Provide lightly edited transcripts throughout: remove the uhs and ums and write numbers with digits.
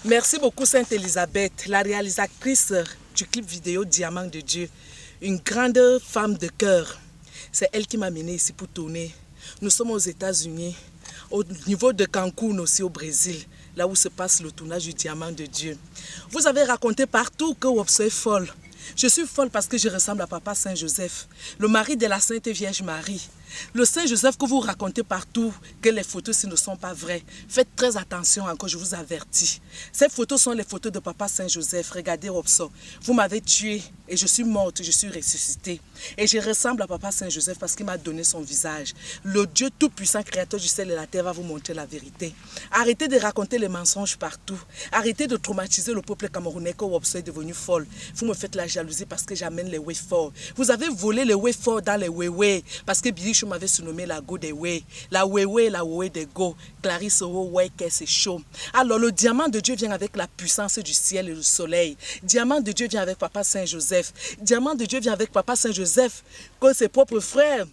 Merci beaucoup Sainte Elisabeth, la réalisatrice du clip vidéo Diamant de Dieu. Une grande femme de cœur. C'est elle qui m'a menée ici pour tourner. Nous sommes aux États-Unis, au niveau de Cancun aussi au Brésil, là où se passe le tournage du Diamant de Dieu. Vous avez raconté partout que Wopso est folle. Je suis folle parce que je ressemble à Papa Saint Joseph, le mari de la Sainte Vierge Marie. Le Saint Joseph que vous racontez partout, que les photos ne sont pas vraies. Faites très attention encore, je vous avertis. Ces photos sont les photos de Papa Saint Joseph. Regardez Wopso, vous m'avez tué et je suis morte, je suis ressuscitée. Et je ressemble à Papa Saint Joseph parce qu'il m'a donné son visage. Le Dieu tout-puissant, créateur du ciel et la terre, va vous montrer la vérité. Arrêtez de raconter les mensonges partout. Arrêtez de traumatiser le peuple camerounais que Wopso est devenu folle. Vous me faites la jalousie parce que j'amène les way forts. Vous avez volé les way forts dans les way parce que Bilichou m'avait surnommé la go des way. La way des go. Clarisse way c'est chaud. Alors le diamant de Dieu vient avec la puissance du ciel et du soleil. Diamant de Dieu vient avec Papa Saint Joseph. Diamant de Dieu vient avec Papa Saint Joseph que ses propres frères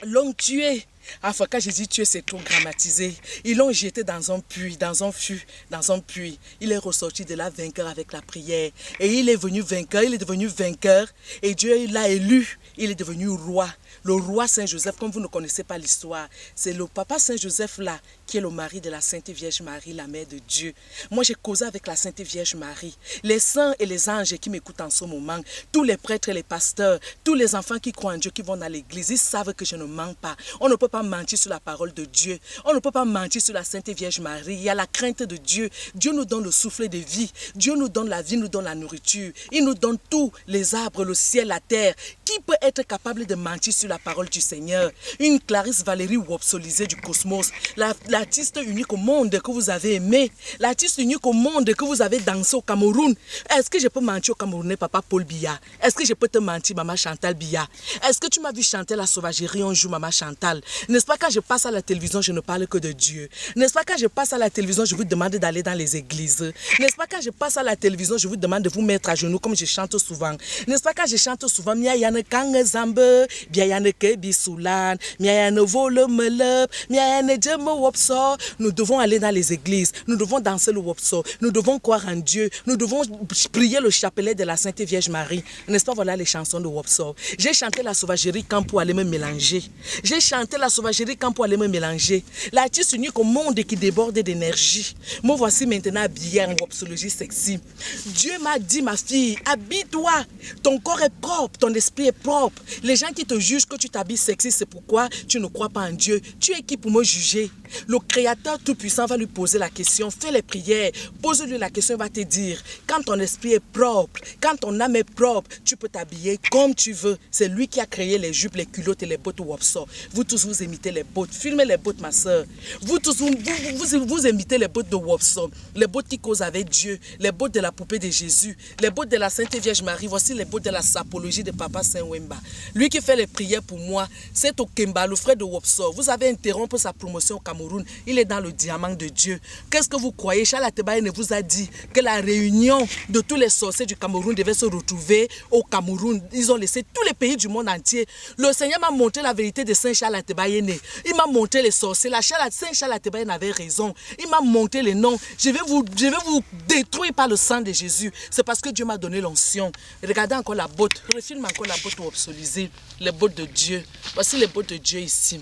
l'ont tué. Enfin, quand j'ai dit tuer, c'est trop grammatisé. Ils l'ont jeté dans un puits, dans un fût, dans un puits. Il est ressorti de là vainqueur avec la prière. Et il est venu vainqueur, il est devenu vainqueur. Et Dieu l'a élu, il est devenu roi. Le roi Saint-Joseph, comme vous ne connaissez pas l'histoire, c'est le Papa Saint-Joseph là, qui est le mari de la Sainte Vierge Marie, la mère de Dieu. Moi, j'ai causé avec la Sainte Vierge Marie. Les saints et les anges qui m'écoutent en ce moment, tous les prêtres et les pasteurs, tous les enfants qui croient en Dieu, qui vont dans l'église, ils savent que je ne mens pas. On ne peut pas mentir sur la parole de Dieu. On ne peut pas mentir sur la Sainte Vierge Marie. Il y a la crainte de Dieu. Dieu nous donne le souffle de vie. Dieu nous donne la vie, nous donne la nourriture. Il nous donne tous les arbres, le ciel, la terre. Qui peut être capable de mentir sur la parole du Seigneur? Une Clarisse Valérie Wopsolisée du Cosmos, l'artiste unique au monde que vous avez aimé, l'artiste unique au monde que vous avez dansé au Cameroun. Est-ce que je peux mentir au Camerounais, Papa Paul Biya? Est-ce que je peux te mentir, Maman Chantal Biya? Est-ce que tu m'as vu chanter la sauvagerie un jour, Maman Chantal? N'est-ce pas quand je passe à la télévision, je ne parle que de Dieu? N'est-ce pas quand je passe à la télévision, je vous demande d'aller dans les églises? N'est-ce pas quand je passe à la télévision, je vous demande de vous mettre à genoux comme je chante souvent? N'est-ce pas quand je chante souvent, Mia yana kanga zambe, Bia yana kebi soulan, Mia yana vole melep, Mia yana djemme Wopso? Nous devons aller dans les églises, nous devons danser le Wopso, nous devons croire en Dieu, nous devons prier le chapelet de la Sainte Vierge Marie. N'est-ce pas, voilà les chansons de Wopso. J'ai chanté la sauvagerie quand pour aller me mélanger. J'ai chanté la sauvagerie quand pour aller me mélanger. L'artiste unique au monde qui déborde d'énergie. Me voici maintenant habillée en wopsologie sexy. Dieu m'a dit, ma fille, habille-toi. Ton corps est propre, ton esprit est propre. Les gens qui te jugent que tu t'habilles sexy, c'est pourquoi tu ne crois pas en Dieu. Tu es qui pour me juger? Le Créateur Tout-Puissant va lui poser la question. Fais les prières. Pose-lui la question, il va te dire. Quand ton esprit est propre, quand ton âme est propre, tu peux t'habiller comme tu veux. C'est lui qui a créé les jupes, les culottes et les bottes Wopso. Vous tous, vous imitez les bottes. Filmez les bottes, ma soeur. Vous tous, vous imitez les bottes de Wopso. Les bottes qui causent avec Dieu. Les bottes de la poupée de Jésus. Les bottes de la Sainte Vierge Marie. Voici les bottes de la sapologie de Papa Saint Wemba. Lui qui fait les prières pour moi, c'est Okemba, le frère de Wopso. Vous avez interrompu sa promotion au Cameroun. Il est dans le diamant de Dieu. Qu'est-ce que vous croyez? Charles Atebaye ne vous a dit que la réunion de tous les sorciers du Cameroun devait se retrouver au Cameroun. Ils ont laissé tous les pays du monde entier. Le Seigneur m'a montré la vérité de Saint Charles Atebaye. Il m'a montré les sorciers. Saint Charles Atebaye avait raison. Il m'a montré les noms. Je vais vous détruire par le sang de Jésus. C'est parce que Dieu m'a donné l'onction. Regardez encore la botte. Refilme encore la botte Wopsolisée. Les bottes de Dieu. Voici les bottes de Dieu ici.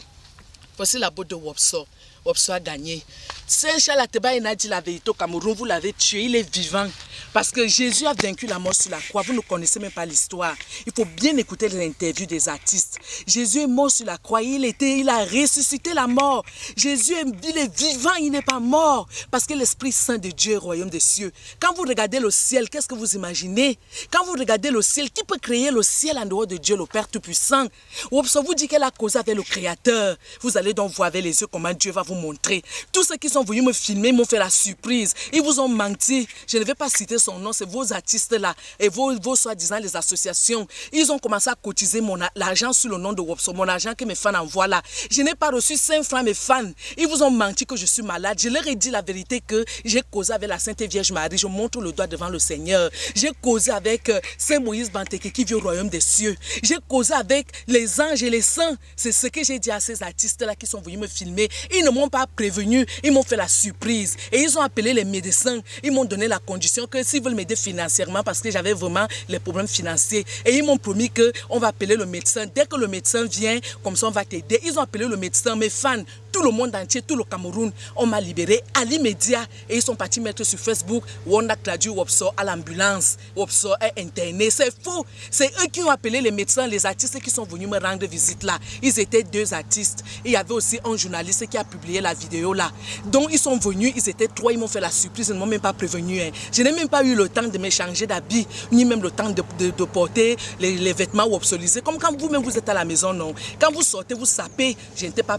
Voici la botte de Wopso. Wopso a gagné. Saint Charles Atebaye n'a dit la vérité au Cameroun, vous l'avez tué, il est vivant. Parce que Jésus a vaincu la mort sur la croix. Vous ne connaissez même pas l'histoire. Il faut bien écouter les interviews des artistes. Jésus est mort sur la croix, il a ressuscité la mort. Jésus il est vivant, il n'est pas mort. Parce que l'Esprit Saint de Dieu est au royaume des cieux. Quand vous regardez le ciel, qu'est-ce que vous imaginez? Quand vous regardez le ciel, qui peut créer le ciel en dehors de Dieu, le Père Tout-Puissant? Wopso vous dit qu'elle a causé avec le Créateur. Vous allez donc voir avec les yeux comment Dieu va vous montrer. Tous ceux qui sont venus me filmer m'ont fait la surprise. Ils vous ont menti. Je ne vais pas citer son nom, c'est vos artistes là et vos soi-disant les associations. Ils ont commencé à cotiser l'argent sur le nom de Wopso, mon argent que mes fans envoient là. Je n'ai pas reçu 5 francs mes fans. Ils vous ont menti que je suis malade. Je leur ai dit la vérité que j'ai causé avec la Sainte Vierge Marie. Je montre le doigt devant le Seigneur. J'ai causé avec Saint Moïse Banteke qui vit au royaume des cieux. J'ai causé avec les anges et les saints. C'est ce que j'ai dit à ces artistes là qui sont venus me filmer. Ils ne m'ont m'ont pas prévenu, ils m'ont fait la surprise. Et ils ont appelé les médecins, ils m'ont donné la condition que s'ils veulent m'aider financièrement, parce que j'avais vraiment les problèmes financiers, et ils m'ont promis qu'on va appeler le médecin. Dès que le médecin vient, comme ça on va t'aider. Ils ont appelé le médecin, mes fans, tout le monde entier, tout le Cameroun, on m'a libéré à l'immédiat. Et ils sont partis mettre sur Facebook, Wanda Claudio Wopso à l'ambulance, Wopso est interné. C'est faux. C'est eux qui ont appelé les médecins, les artistes qui sont venus me rendre visite là. Ils étaient 2 artistes. Il y avait aussi un journaliste qui a publié la vidéo là. Donc ils sont venus, ils étaient 3, ils m'ont fait la surprise, ils ne m'ont même pas prévenu. Hein. Je n'ai même pas eu le temps de me changer d'habit, ni même le temps de porter les vêtements Wopsolisés. Comme quand vous-même vous êtes à la maison, non. Quand vous sortez, vous sapez, je n'étais pas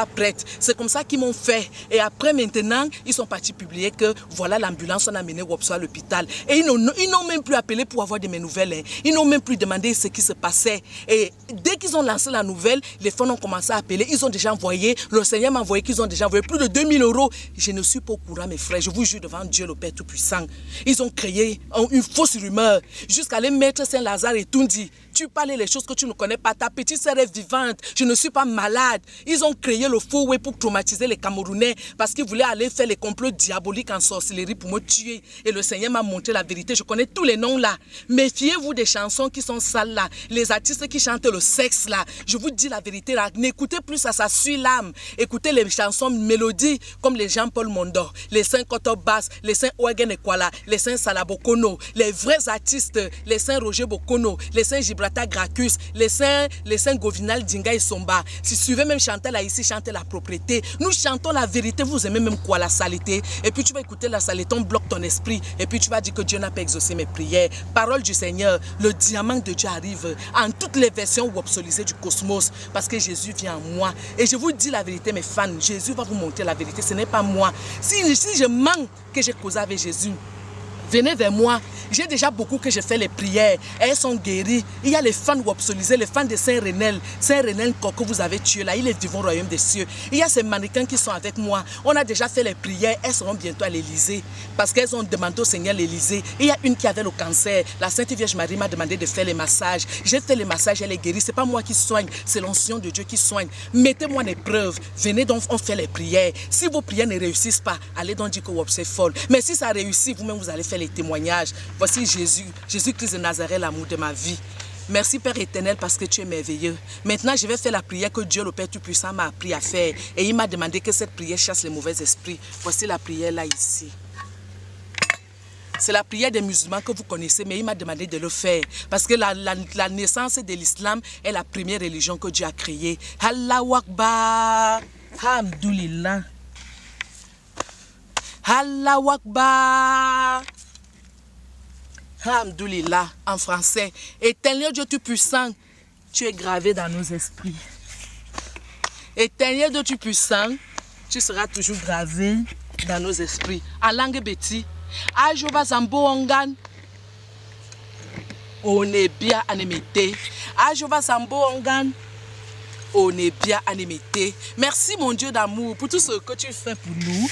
prête. C'est comme ça qu'ils m'ont fait. Et après, maintenant, ils sont partis publier que voilà l'ambulance, on a mené Wopso à l'hôpital. Et ils n'ont même plus appelé pour avoir de mes nouvelles. Hein. Ils n'ont même plus demandé ce qui se passait. Et dès qu'ils ont lancé la nouvelle, les fans ont commencé à appeler. Ils ont déjà envoyé, le Seigneur m'a envoyé qu'ils ont déjà envoyé plus de 2000 €. Je ne suis pas au courant, mes frères. Je vous jure devant Dieu, le Père Tout-Puissant. Ils ont créé une fausse rumeur jusqu'à aller mettre Saint-Lazare et tout dit. Tu parles les choses que tu ne connais pas. Ta petite sœur est vivante. Je ne suis pas malade. Ils ont créé le faux way pour traumatiser les Camerounais parce qu'ils voulaient aller faire les complots diaboliques en sorcellerie pour me tuer. Et le Seigneur m'a montré la vérité. Je connais tous les noms là. Méfiez-vous des chansons qui sont sales là. Les artistes qui chantent le sexe là. Je vous dis la vérité là. N'écoutez plus ça, ça suit l'âme. Écoutez les chansons mélodies comme les Jean-Paul Mondor, les Saint Koto Bass, les Saint Ouegen Ekwala, les Saint Salabokono, les vrais artistes, les Saint Roger Bokono, les Saint Gibraltar Gracchus, les Saint Govinal Dinga et Somba. Si tu veux même chanter là ici, chanter la propriété. Nous chantons la vérité, vous aimez même quoi la saleté. Et puis tu vas écouter la saleté, on bloque ton esprit. Et puis tu vas dire que Dieu n'a pas exaucé mes prières. Parole du Seigneur, le diamant de Dieu arrive en toutes les versions wopsolisées du cosmos. Parce que Jésus vient en moi. Et je vous dis la vérité, mes fans, Jésus va vous montrer la vérité, ce n'est pas moi. Si je mens que j'ai causé avec Jésus, venez vers moi. J'ai déjà beaucoup que je fais les prières. Elles sont guéries. Il y a les fans wopsolisés, les fans de Saint-Renel. Saint-Renel que vous avez tué là, il est vivant au royaume des cieux. Il y a ces mannequins qui sont avec moi. On a déjà fait les prières. Elles seront bientôt à l'Élysée. Parce qu'elles ont demandé au Seigneur l'Élysée. Il y a une qui avait le cancer. La Sainte Vierge Marie m'a demandé de faire les massages. J'ai fait les massages, elle est guérie. Ce n'est pas moi qui soigne, c'est l'onction de Dieu qui soigne. Mettez-moi en épreuve. Venez donc, on fait les prières. Si vos prières ne réussissent pas, allez donc dire que Wopso est folle. Mais si ça réussit, vous-même vous allez faire les témoignages. Voici Jésus, Jésus-Christ de Nazareth, l'amour de ma vie. Merci Père éternel parce que tu es merveilleux. Maintenant, je vais faire la prière que Dieu le Père Tout-Puissant m'a appris à faire. Et il m'a demandé que cette prière chasse les mauvais esprits. Voici la prière là ici. C'est la prière des musulmans que vous connaissez, mais il m'a demandé de le faire. Parce que la naissance de l'islam est la première religion que Dieu a créée. Allahu Akbar. Alhamdulillah. Allahu Akbar. Alhamdulillah, en français. Éternel Dieu Tout-Puissant, tu es gravé dans nos esprits. Éternel Dieu Tout-Puissant, tu seras toujours gravé dans nos esprits. En langue béti, Ajova Zambo Ongan, on est bien animé. Ajova Zambo Ongan, on est bien animé. Merci mon Dieu d'amour pour tout ce que tu fais pour nous.